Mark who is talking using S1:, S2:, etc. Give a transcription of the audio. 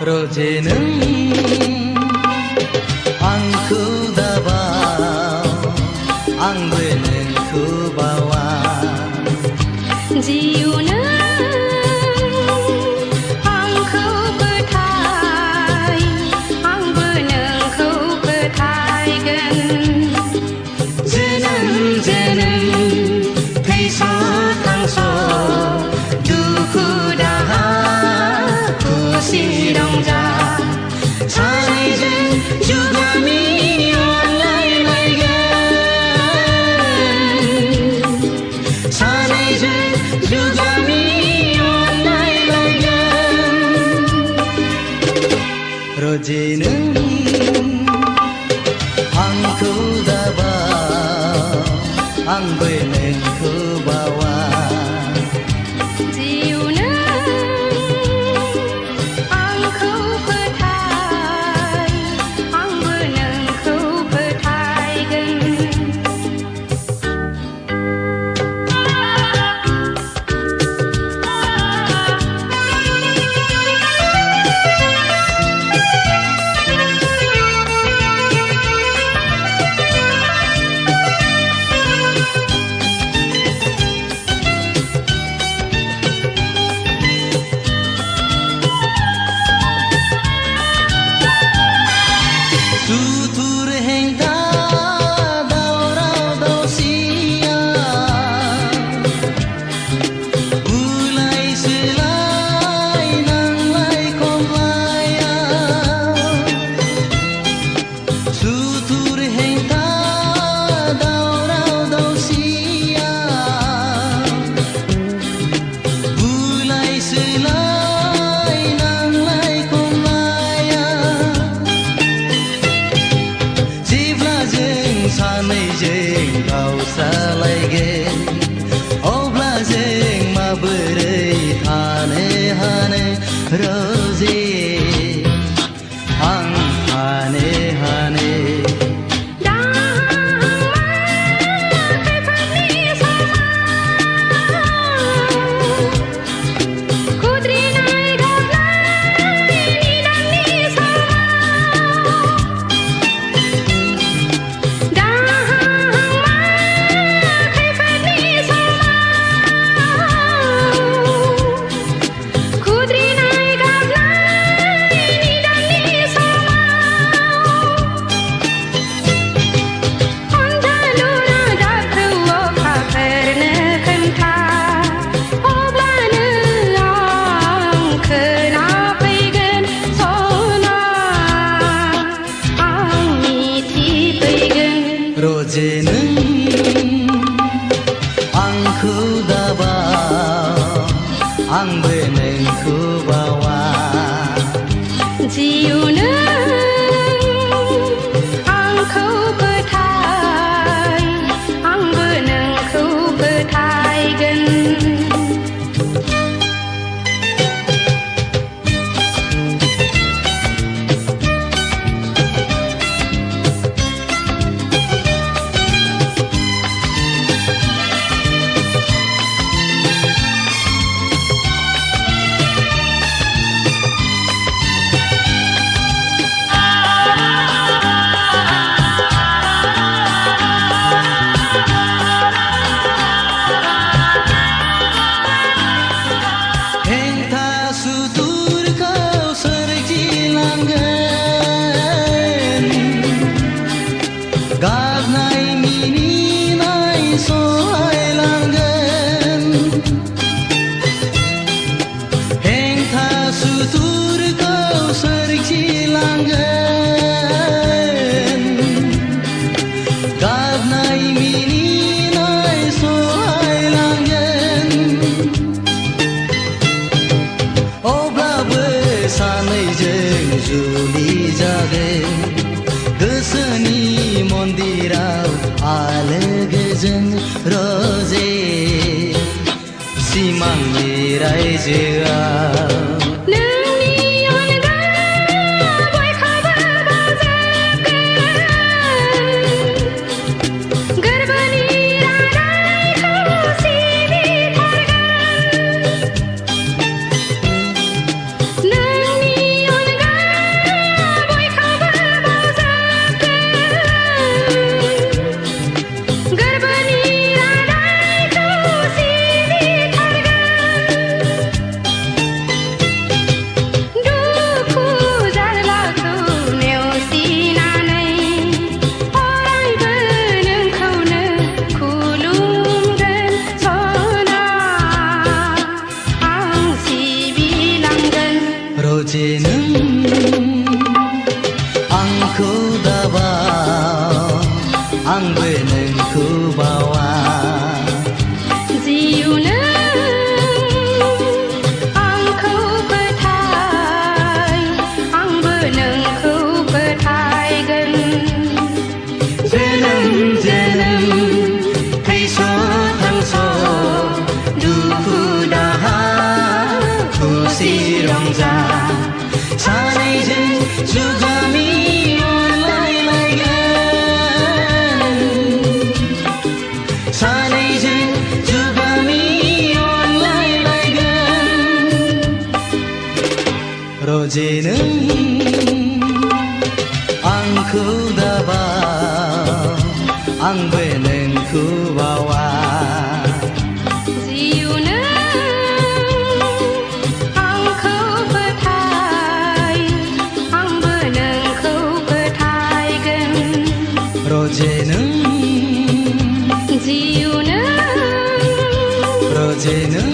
S1: Roje आंखौ दाबाव आंबो नोंखौ बावा
S2: जिउनो आंखौ फोथाय आंबो नोंखौ फोथायगोन
S1: जोनोम जोनोम थैस' थांस' दुखु दाहा खुसि रंजा सानैजों जुगामि अनलायलायगोन सानैजों जुगामि अनलायलायगोन Roje आंखौ दाबाव आंबो नोंखौ बावा
S2: जिउनो आंखौ फोथाय आंबो नोंखौ फोथायगोन
S1: Tutur hengda daurau dausia Ulai selai nanglai komlaya Tutur hengda daurau dausia Ulai selai nanglai komlaya सानैजों गावस्रालायगोन अब्ला जों माबोरै थानो हानो Roje आं हानो हानो Roje आंखौ दाबाव आंबो नोंखौ बावा
S2: जिउनो आंखौ फोथाय आंबो नोंखौ फोथायगोन
S1: गाबनाय मिनिनाय सहायलांगोन हेंथा सुथुरखौ सोरखिलांगोन गाबनाय मिनिनाय सहायलांगोन अब्लाबो सानैजों जुलि जागोन गोसोनि मन्दिराव आलो गोजोन Roje सिमांनि रायजोआव
S2: नोंनि अनगा बयखौबो बावजोबगोन गोरबोनि रादायखौ सिबिथारगोन नोंनि अनगा
S1: रजे नों आंखौ दाबा आंबो नोंखौ बावा
S2: जिउ नों आंखौ फोथाय आंबो नोंखौ फोथायगोन
S1: जोनोम जोनोम थैस' थांस' दुखु दाहा खुसि रंजा सानैजों जुगामि अनलायलायगोन सानैजों जुगामि अनलायलायगोन रजे नों आंखौ दाबा आंबो नोंखौ बावा
S2: जिउ नों आंखौ फोथाय आंबो नोंखौ फोथायगोन
S1: रजे नों
S2: जिउ नों
S1: रजे नों